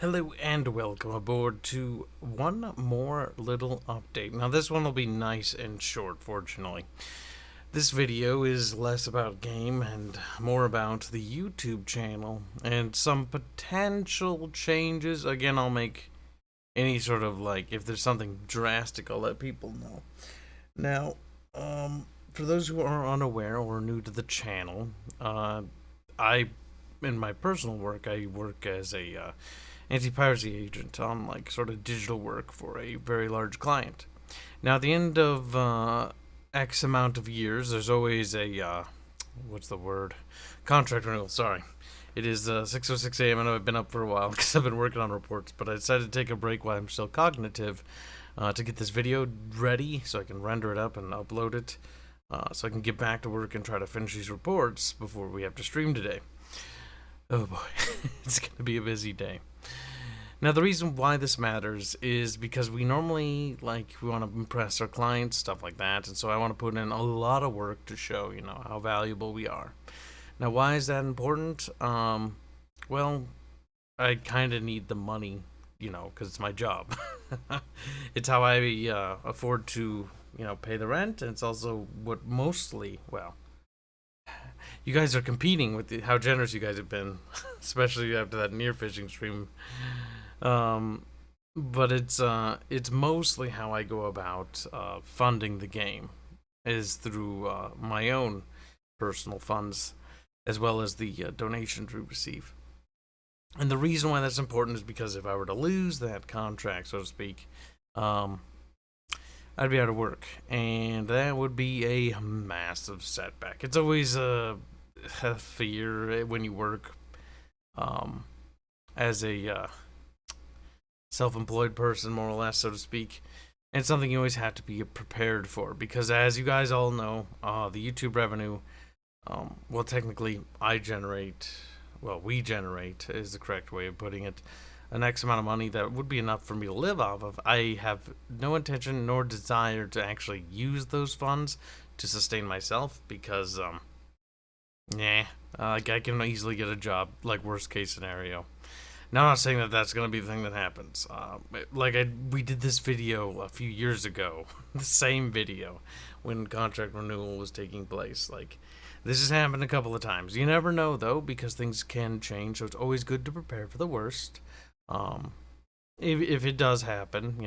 Hello and welcome aboard to one more little update. Now this one will be nice and short, fortunately. This video is less about game and more about the YouTube channel and some potential changes. Again, I'll make any sort of, if there's something drastic, I'll let people know. Now, for those who are unaware or new to the channel, in my personal work, I work as a anti-piracy agent on sort of digital work for a very large client. Now, at the end of X amount of years, there's always a what's the word? Contract renewal. Sorry, it is 6:06 a.m. I know I've been up for a while because I've been working on reports, but I decided to take a break while I'm still cognitive to get this video ready so I can render it up and upload it, so I can get back to work and try to finish these reports before we have to stream today. Oh boy, it's gonna be a busy day. Now, the reason why this matters is because we normally, we want to impress our clients, stuff like that, and so I want to put in a lot of work to show, how valuable we are. Now, why is that important? Well, I kind of need the money, because it's my job. It's how I afford to, pay the rent, and it's also what mostly, you guys are competing with how generous you guys have been, especially after that near fishing stream. But it's mostly how I go about funding the game is through my own personal funds, as well as the donations we receive. And the reason why that's important is because if I were to lose that contract, so to speak, I'd be out of work, and that would be a massive setback. It's always a fear when you work as a self-employed person, more or less, so to speak. And it's something you always have to be prepared for, because as you guys all know, the YouTube revenue, technically we generate is the correct way of putting it, an X amount of money that would be enough for me to live off of. I have no intention nor desire to actually use those funds to sustain myself, because I can easily get a job, worst case scenario. Now, I'm not saying that that's going to be the thing that happens. We did this video a few years ago, the same video, when contract renewal was taking place. This has happened a couple of times. You never know, though, because things can change, so it's always good to prepare for the worst. If it does happen,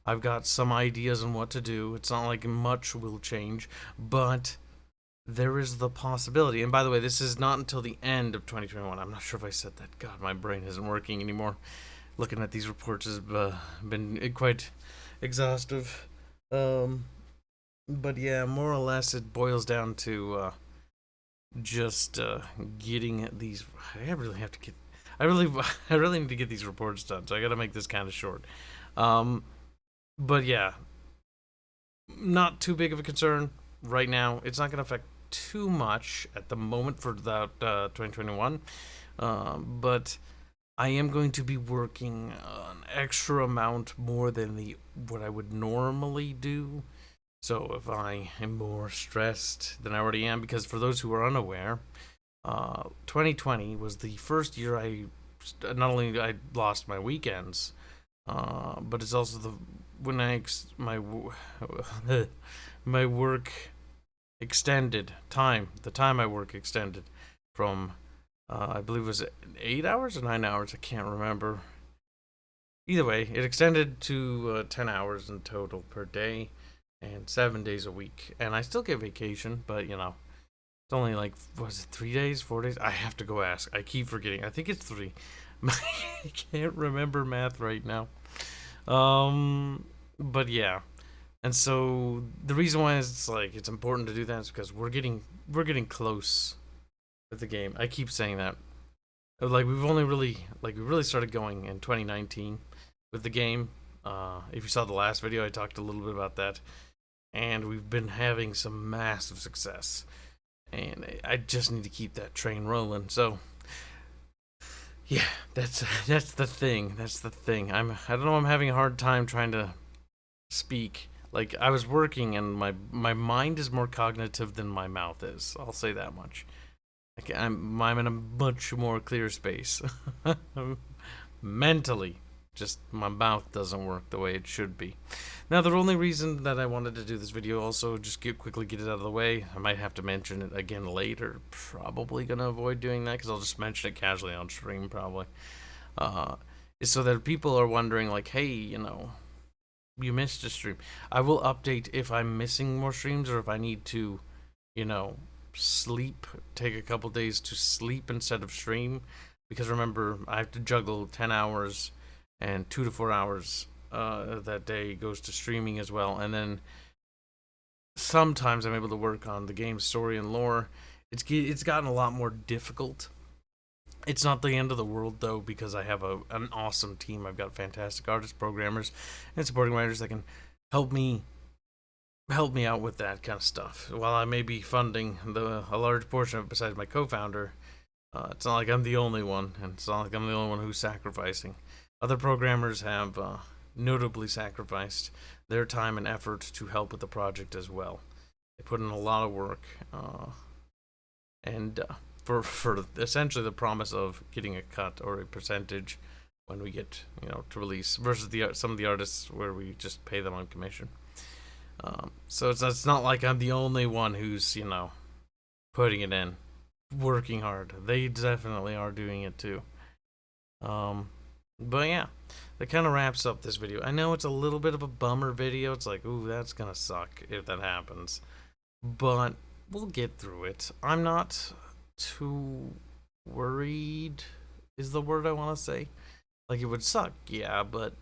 I've got some ideas on what to do. It's not like much will change, but there is the possibility. And by the way, this is not until the end of 2021. I'm not sure if I said that. God, my brain isn't working anymore. Looking at these reports has been quite exhaustive. But yeah, more or less it boils down to just getting these. I really have to get. I really need to get these reports done. So I got to make this kind of short. But yeah, not too big of a concern right now. It's not going to affect too much at the moment for that 2021, but I am going to be working an extra amount more than what I would normally do. So if I am more stressed than I already am, because for those who are unaware, 2020 was the first year I not only I lost my weekends, but it's also my work extended time. The time I work extended from I believe it was 8 hours or 9 hours. I can't remember. Either way, it extended to 10 hours in total per day and 7 days a week. And I still get vacation, but it's only was it 3 days, 4 days? I have to go ask. I keep forgetting. I think it's 3. I can't remember math right now. But yeah. And so the reason why it's important to do that is because we're getting close with the game. I keep saying that. We've only really we really started going in 2019 with the game. If you saw the last video, I talked a little bit about that, and we've been having some massive success. And I just need to keep that train rolling. So yeah, that's the thing. That's the thing. I don't know. I'm having a hard time trying to speak. I was working, and my mind is more cognitive than my mouth is. I'll say that much. I'm in a much more clear space. mentally. Just my mouth doesn't work the way it should be. Now, the only reason that I wanted to do this video, also just quickly get it out of the way, I might have to mention it again later. Probably gonna avoid doing that because I'll just mention it casually on stream, probably. Is so that people are wondering, like, hey, you know, you missed a stream. I will update if I'm missing more streams or if I need to, you know, sleep, take a couple days to sleep instead of stream. Because remember, I have to juggle 10 hours and 2 to 4 hours that day goes to streaming as well. And then sometimes I'm able to work on the game's story and lore. It's gotten a lot more difficult. It's not the end of the world, though, because I have an awesome team. I've got fantastic artists, programmers, and supporting writers that can help me out with that kind of stuff. While I may be funding a large portion of it besides my co-founder, it's not like I'm the only one, and it's not like I'm the only one who's sacrificing. Other programmers have notably sacrificed their time and effort to help with the project as well. They put in a lot of work, and for essentially the promise of getting a cut or a percentage when we get, you know, to release, versus some of the artists where we just pay them on commission. So it's not like I'm the only one who's, you know, putting it in, working hard. They definitely are doing it too. But yeah, that kind of wraps up this video. I know it's a little bit of a bummer video. It's like, ooh, that's gonna suck if that happens, but we'll get through it. I'm not too worried is the word I want to say. Like, it would suck, yeah, but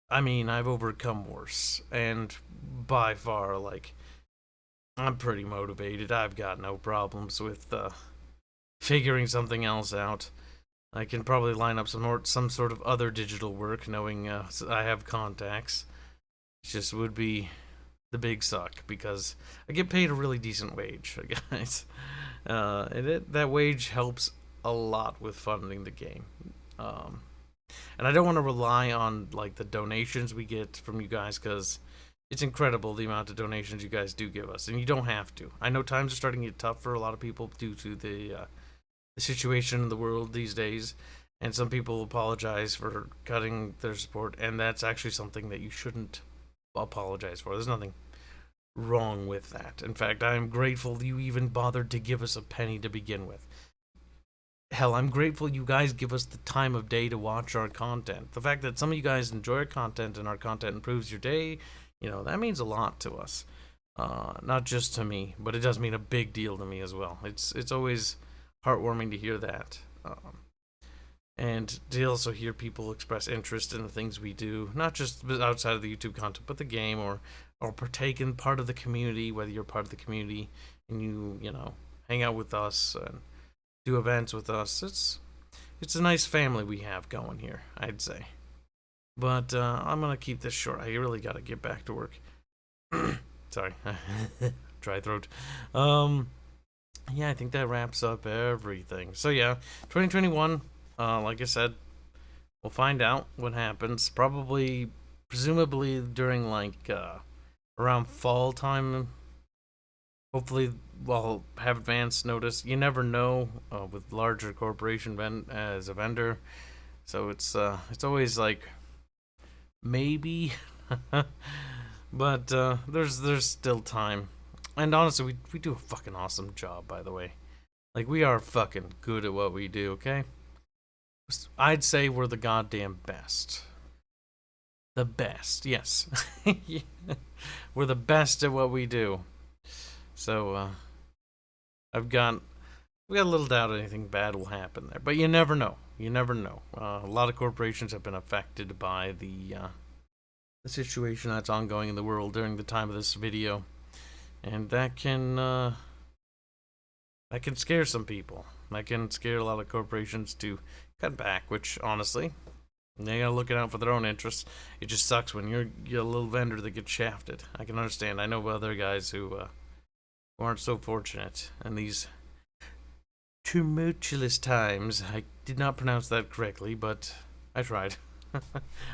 I mean, I've overcome worse, and by far, like, I'm pretty motivated. I've got no problems with figuring something else out. I can probably line up some sort of other digital work, knowing I have contacts. It just would be the big suck, because I get paid a really decent wage, guys. And that wage helps a lot with funding the game. And I don't want to rely on, like, the donations we get from you guys, because it's incredible the amount of donations you guys do give us, and you don't have to. I know times are starting to get tough for a lot of people due to the situation in the world these days, and some people apologize for cutting their support, and that's actually something that you shouldn't apologize for. There's nothing wrong with that. In fact, I'm grateful you even bothered to give us a penny to begin with. Hell, I'm grateful you guys give us the time of day to watch our content. The fact that some of you guys enjoy our content and our content improves your day, you know, that means a lot to us. Not just to me, but it does mean a big deal to me as well. It's always heartwarming to hear that. And to also hear people express interest in the things we do, not just outside of the YouTube content, but the game, or partake in part of the community, whether you're part of the community and you know, hang out with us and do events with us. It's a nice family we have going here, I'd say. But I'm gonna keep this short. I really gotta get back to work. Sorry, dry throat. Yeah, I think that wraps up everything. So yeah, 2021. Like I said, we'll find out what happens. Presumably during, like, around fall time. Hopefully, we'll have advance notice. You never know with larger corporation as a vendor, so it's always like maybe, but there's still time. And honestly, we do a fucking awesome job, by the way. Like, we are fucking good at what we do, okay? I'd say we're the goddamn best. The best, yes. We're the best at what we do. So, I've got a little doubt anything bad will happen there. But you never know. You never know. A lot of corporations have been affected by the situation that's ongoing in the world during the time of this video. And that can scare some people. That can scare a lot of corporations to cut back, which, honestly, they gotta look out for their own interests. It just sucks when you're a little vendor that gets shafted. I can understand. I know other guys who aren't so fortunate in these tumultuous times. I did not pronounce that correctly, but I tried.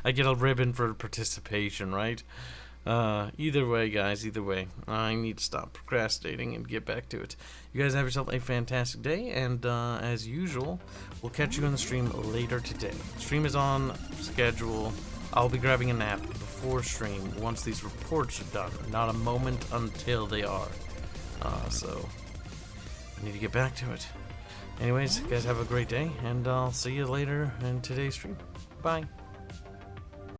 I get a ribbon for participation, right? Either way, guys, either way, I need to stop procrastinating and get back to it. You guys have yourself a fantastic day, and as usual, we'll catch you on the stream later today. Stream is on schedule. I'll be grabbing a nap before stream once these reports are done. Not a moment until they are. So, I need to get back to it. Anyways, guys, have a great day, and I'll see you later in today's stream. Bye.